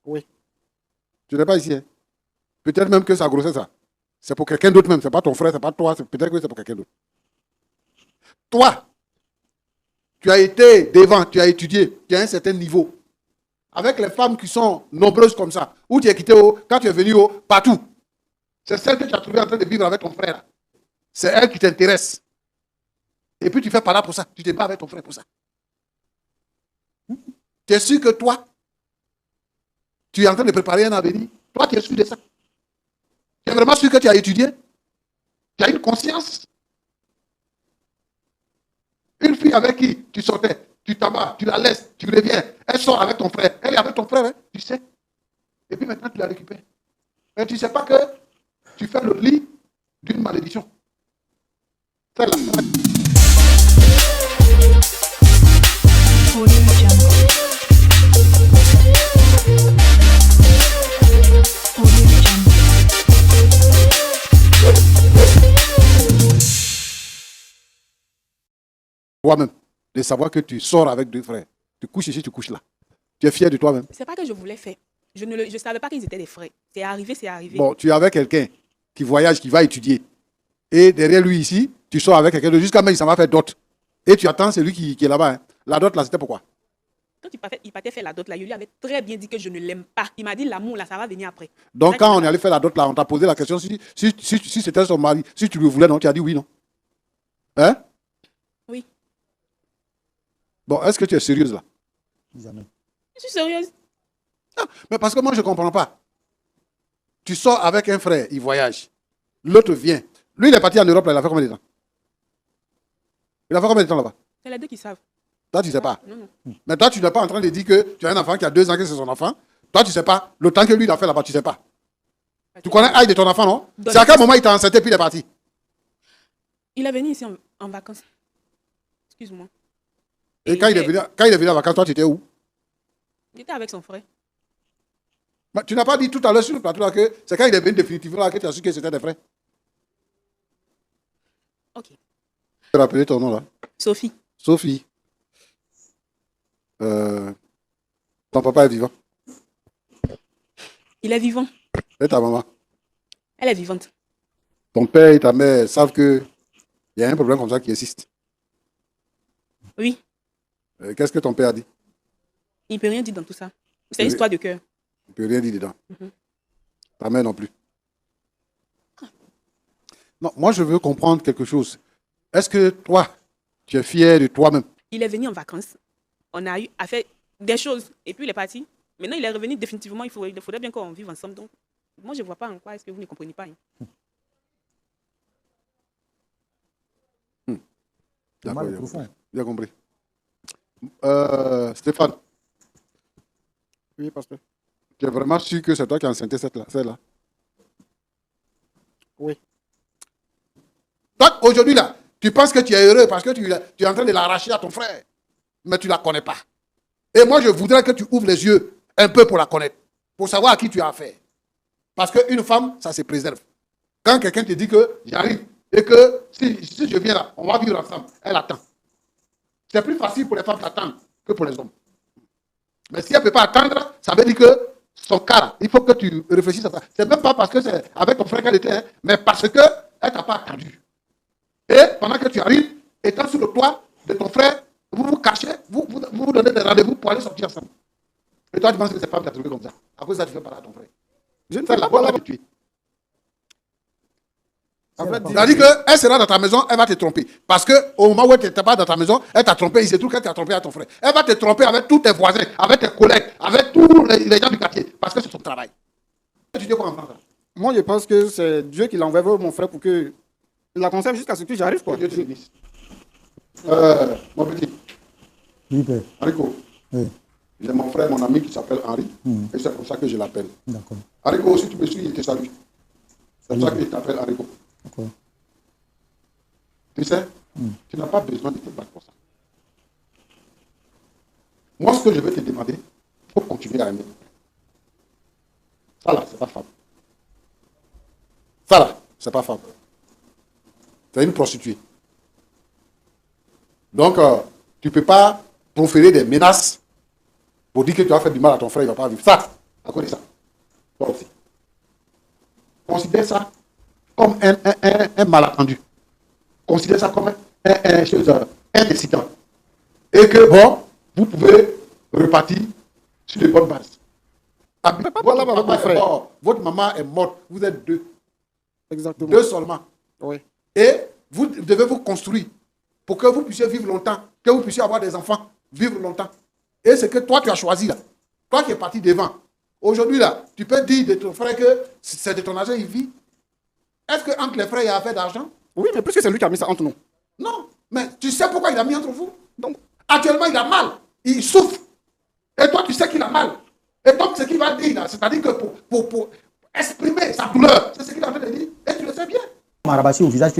Oui. Tu n'es pas ici. Hein? Peut-être même que sa grossesse, c'est pour quelqu'un d'autre même. Ce n'est pas ton frère, ce n'est pas toi. Peut-être que c'est pour quelqu'un d'autre. Toi, tu as été devant, tu as étudié, tu as un certain niveau. Avec les femmes qui sont nombreuses comme ça, où tu es quitté, quand tu es venu, partout. C'est celle que tu as trouvée en train de vivre avec ton frère. C'est elle qui t'intéresse. Et puis tu fais pas là pour ça. Tu te bats avec ton frère pour ça. Tu es sûr que toi, tu es en train de préparer un avenir. Toi, tu es sûr de ça. Tu es vraiment sûr que tu as étudié. Tu as une conscience. Une fille avec qui tu sortais, tu t'abats, tu la laisses, tu reviens. Elle sort avec ton frère. Elle est avec ton frère, hein, tu sais. Et puis maintenant, tu la récupères. Mais tu ne sais pas que tu fais le lit d'une malédiction. C'est la toi-même, de savoir que tu sors avec deux frères. Tu couches ici, tu couches là. Tu es fier de toi-même. C'est pas que je voulais faire. Je ne savais pas qu'ils étaient des frères. C'est arrivé, c'est arrivé. Bon, tu es avec quelqu'un qui voyage, qui va étudier. Et derrière lui ici, tu sors avec quelqu'un d'autre. Jusqu'à même, il s'en va faire d'autres. Et tu attends celui qui est là-bas. Hein. La dot là, c'était pourquoi? Quand il partait faire la dot là, je lui avais très bien dit que je ne l'aime pas. Il m'a dit l'amour là, ça va venir après. Donc quand on est allé faire la dot là, on t'a posé la question si c'était son mari, si tu le voulais, non, tu as dit oui, non? Hein? Oui. Bon, est-ce que tu es sérieuse là? Jamais. Je suis sérieuse. Non, mais parce que moi, je ne comprends pas. Tu sors avec un frère, il voyage. L'autre vient. Lui, il est parti en Europe, là, il a fait combien de temps? Il a fait combien de temps là-bas? C'est les deux qui savent. Toi, tu ne sais pas. Non. Mais toi, tu n'es pas en train de dire que tu as un enfant qui a 2 ans, que c'est son enfant. Toi, tu ne sais pas. Le temps que lui, il a fait là-bas, tu ne sais pas. Tu connais l'âge de ton enfant, non? C'est à quel moment il t'a enceinté puis il est parti? Il est venu ici en vacances. Excuse-moi. Et quand il est venu en vacances, toi, tu étais où? Il était avec son frère. Mais tu n'as pas dit tout à l'heure sur le plateau là que c'est quand il est venu définitivement là que tu as su que c'était des frères. Ok. Tu peux rappeler ton nom là? Sophie. Sophie. Ton papa est vivant? Il est vivant. Et ta maman? Elle est vivante. Ton père et ta mère savent qu'il y a un problème comme ça qui existe. Oui. Qu'est-ce que ton père a dit? Il ne peut rien dire dans tout ça. C'est une histoire de cœur. Il ne peut rien dire dedans. Ta mère non plus. Non, moi je veux comprendre quelque chose. Est-ce que toi, tu es fier de toi-même? Il est venu en vacances. On a eu à faire des choses. Et puis il est parti. Maintenant, il est revenu définitivement. Il faudrait bien qu'on vive ensemble. Donc, moi, je ne vois pas en quoi est-ce que vous ne comprenez pas. Hein. D'accord, j'ai compris. Stéphane. Oui, pasteur. Tu es vraiment sûr que c'est toi qui as enceinté celle-là? Oui. Toi, aujourd'hui, là, tu penses que tu es heureux parce que tu es en train de l'arracher à ton frère. Mais tu ne la connais pas. Et moi, je voudrais que tu ouvres les yeux un peu pour la connaître. Pour savoir à qui tu as affaire. Parce qu'une femme, ça se préserve. Quand quelqu'un te dit que j'arrive et que si je viens là, on va vivre ensemble, elle attend. C'est plus facile pour les femmes d'attendre que pour les hommes. Mais si elle ne peut pas attendre, ça veut dire que son cas, il faut que tu réfléchisses à ça. C'est même pas parce que c'est avec ton frère qu'elle était, hein, mais parce qu'elle ne t'a pas attendu. Et pendant que tu arrives, étant sur le toit de ton frère, vous vous cachez, vous donnez des rendez-vous pour aller sortir ensemble. Et toi, tu penses que cette femme t'a trouvé comme ça. À cause de ça, tu fais parler à ton frère. Je ne fais la bonne là que tu es. C'est-à-dire qu'elle sera dans ta maison, elle va te tromper. Parce qu'au moment où elle n'était pas dans ta maison, elle t'a trompé, il se trouve qu'elle t'a trompé à ton frère. Elle va te tromper avec tous tes voisins, avec tes collègues, avec tous les gens du quartier. Parce que c'est son travail. Tu dis quoi en France? Moi, je pense que c'est Dieu qui l'envoie vers mon frère pour que il la conserve jusqu'à ce que j'arrive, quoi. Dieu te bénisse. Mon petit. Oui, père. Haricot. Oui. J'ai mon frère, mon ami qui s'appelle Henri. Et c'est comme ça que je l'appelle. D'accord. Haricot, si tu me suis, il te salue. C'est pour ça qu'il t'appelle Haricot. D'accord. Tu sais, tu n'as pas besoin de te battre pour ça. Moi, ce que je vais te demander, il faut continuer à aimer. Ça là, c'est pas femme. Ça là, c'est pas femme. C'est une prostituée. Donc, tu ne peux pas proférer des menaces pour dire que tu as fait du mal à ton frère, il ne va pas vivre. Ça, à cause de ça. Toi aussi. Considère ça comme un malentendu. Considère ça comme un décident. Et que, bon, vous pouvez repartir sur de bonnes bases. Votre maman est morte. Vous êtes deux. Exactement. Deux seulement. Oui. Et vous devez vous construire pour que vous puissiez vivre longtemps, que vous puissiez avoir des enfants, vivre longtemps. Et c'est que toi, tu as choisi là. Toi qui es parti devant. Aujourd'hui, là, tu peux dire de ton frère que c'est de ton argent, il vit. Est-ce qu'entre les frères, il y a affaire d'argent? Oui, mais puisque c'est lui qui a mis ça entre nous. Non. Mais tu sais pourquoi il a mis entre vous? Donc, Actuellement, il a mal. Il souffre. Et toi, tu sais qu'il a mal. Et donc, ce qu'il va dire là, c'est-à-dire que pour exprimer sa douleur, c'est ce qu'il est en train de dire. Et tu le sais bien. M'a rabâché au visage.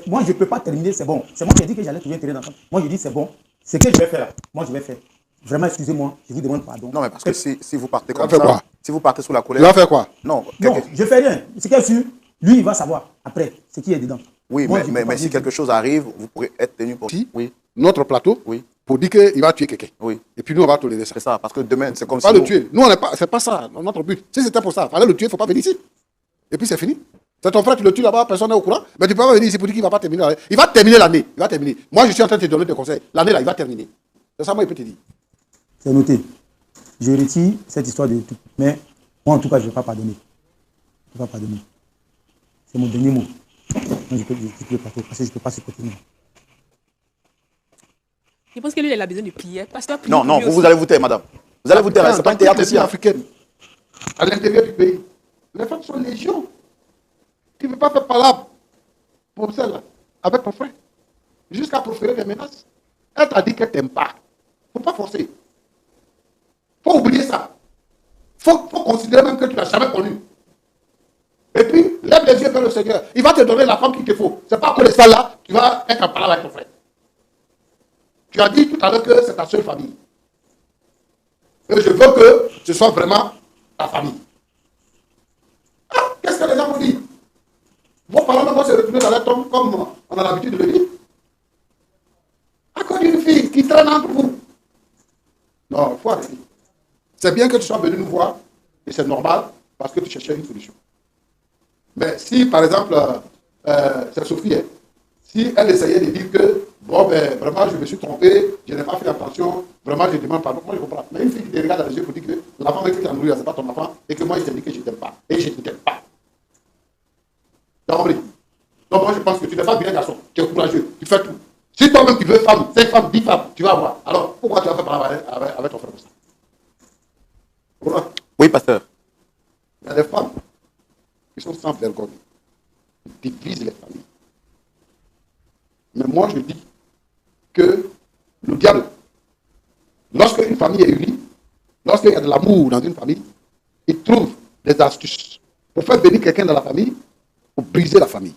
Moi, je ne peux pas terminer, c'est bon. C'est moi qui ai dit que j'allais trouver un terrain d'entente. Moi, je dis c'est bon. Ce que je vais faire là, moi, je vais faire. Vraiment, excusez-moi, je vous demande pardon. Non, mais parce que si vous partez comme ça, quoi? Si vous partez sous la colère... Il va faire quoi? Non, je fais rien. C'est qu'il sûr, lui, il va savoir après ce qui est dedans. Oui, moi, mais si quelque chose arrive, vous pourrez être tenu pour... Oui. Notre plateau, oui, pour dire qu'il va tuer quelqu'un. Oui. Et puis nous, on va tolérer ça. C'est ça, parce que demain, c'est comme si... Pas le tuer. Nous, on n'est pas... C'est pas ça, notre but. Si c'était pour ça, il fallait le tuer, il ne faut pas venir ici. Et puis c'est fini. C'est ton frère, tu le tues là-bas, personne n'est au courant. Mais tu peux pas venir ici pour dire qu'il ne va pas terminer l'année. Il va terminer l'année. Il va terminer. Moi, je suis en train de te donner des conseils. L'année là, il va terminer. C'est ça, moi, il peut te dire. C'est noté. Je retire cette histoire de tout. Mais moi, en tout cas, je ne vais pas pardonner. Je ne vais pas pardonner. C'est mon dernier mot. Moi, je peux le plateau parce que je ne peux pas supporter. Je pense que lui, il a besoin de prière. Pasteur, non, vous allez vous taire, madame. Vous allez vous taire. C'est pas un théâtre ici. Africaine, à l'intérieur du pays, les femmes sont légion. Tu ne veux pas faire palabre pour celle-là, avec ton frère, jusqu'à proférer des menaces. Elle t'a dit qu'elle ne t'aime pas. Il ne faut pas forcer. Il faut oublier ça. Il faut considérer même que tu ne l'as jamais connu. Et puis, lève les yeux vers le Seigneur. Il va te donner la femme qu'il te faut. Ce n'est pas pour les là, tu vas être en parole avec ton frère. Tu as dit tout à l'heure que c'est ta seule famille. Et je veux que ce soit vraiment ta famille. Ah, qu'est-ce que les gens vont dire? Vos parents vont se retrouver dans la tombe comme on a l'habitude de le dire. À cause d'une fille qui traîne entre vous. Non, il faut arrêter. C'est bien que tu sois venu nous voir, et c'est normal, parce que tu cherchais une solution. Mais si, par exemple, c'est Sophie, si elle essayait de dire que, bon, ben, vraiment, je me suis trompé, je n'ai pas fait attention, vraiment, je demande pardon, moi je comprends. Mais une fille qui te regarde dans les yeux pour dire que la femme avec qui tu as nourri, ce n'est pas ton enfant, et que moi, je t'ai dit que je ne t'aime pas, et je ne t'aime pas. Tu as compris? Donc, moi, je pense que tu n'es pas bien garçon, tu es courageux, tu fais tout. Si toi-même tu veux femme, 5 femmes, 10 femmes, tu vas voir. Alors, pourquoi tu vas faire parler avec ton frère comme ça? Oui, pasteur. Il y a des femmes qui sont sans vergogne, qui divisent les familles. Mais moi, je dis que le diable, lorsque une famille est unie, lorsqu'il y a de l'amour dans une famille, il trouve des astuces pour faire venir quelqu'un dans la famille, pour briser la famille,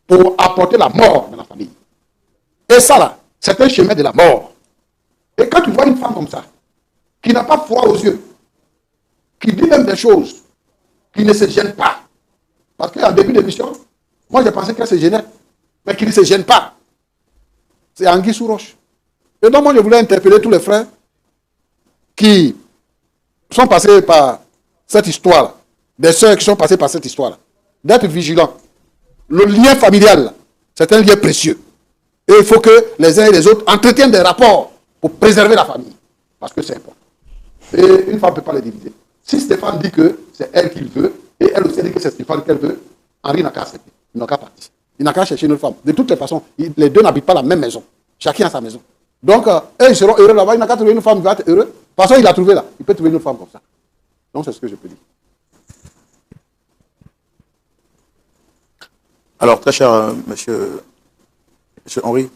pour apporter la mort dans la famille. Et ça, là, c'est un chemin de la mort. Et quand tu vois une femme comme ça, qui n'a pas froid aux yeux, qui dit même des choses, qui ne se gêne pas, parce qu'en début d'émission, moi, j'ai pensé qu'elle se gênait, mais qui ne se gêne pas. C'est anguille sous roche. Et donc, moi, je voulais interpeller tous les frères qui sont passés par cette histoire-là, des sœurs qui sont passées par cette histoire-là, d'être vigilants. Le lien familial, c'est un lien précieux. Et il faut que les uns et les autres entretiennent des rapports pour préserver la famille. Parce que c'est important. Et une femme ne peut pas les diviser. Si Stéphane dit que c'est elle qu'il veut, et elle aussi dit que c'est Stéphane qu'elle veut, Henri n'a qu'à accepter. Il n'a qu'à partir. Il n'a qu'à chercher une autre femme. De toutes les façons, les deux n'habitent pas la même maison. Chacun a sa maison. Donc, eux, ils seront heureux là-bas. Il n'a qu'à trouver une femme qui va être heureux. De toute façon, il l'a trouvé là. Il peut trouver une autre femme comme ça. Donc, c'est ce que je peux dire. Alors, très cher monsieur Henri,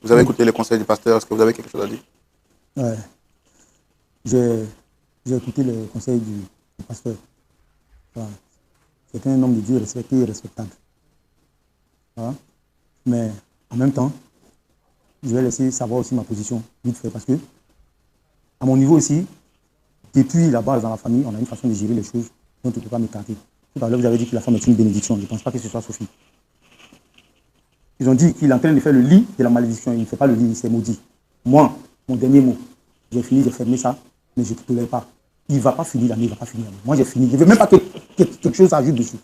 vous avez écouté les conseils du pasteur. Est-ce que vous avez quelque chose à dire? Ouais. J'ai écouté les conseils du pasteur. Voilà. C'est un homme de Dieu respecté et respectable. Voilà. Mais en même temps, je vais laisser savoir aussi ma position vite fait parce que, à mon niveau aussi, depuis la base dans la famille, on a une façon de gérer les choses dont tu ne peux pas m'écarter. Tout à l'heure, vous avez dit que la femme est une bénédiction. Je ne pense pas que ce soit Sophie. Ils ont dit qu'il est en train de faire le lit de la malédiction. Il ne fait pas le lit, il s'est maudit. Moi, mon dernier mot, j'ai fini, j'ai fermé ça, mais je ne tolère pas. il ne va pas finir l'année, il ne va pas finir l'année. Moi, j'ai fini. Je ne veux même pas que quelque chose s'ajoute dessus.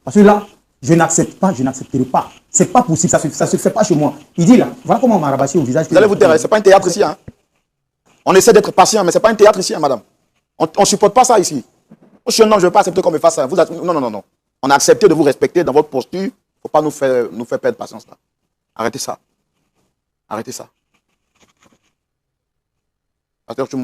Parce que là, je n'accepte pas, je n'accepterai pas. Ce n'est pas possible, ça ne se fait pas chez moi. Il dit là, voilà comment on m'a rabâché au visage. Vous allez vous taire, ce n'est pas un théâtre ici. Hein. On essaie d'être patient, mais ce n'est pas un théâtre ici, hein, madame. On ne supporte pas ça ici. Je suis un homme, je ne veux pas accepter qu'on me fasse ça. Non. On a accepté de vous respecter dans votre posture. Il ne faut pas nous faire perdre patience là. Arrêtez ça. Arrêtez ça. Pasteur, tu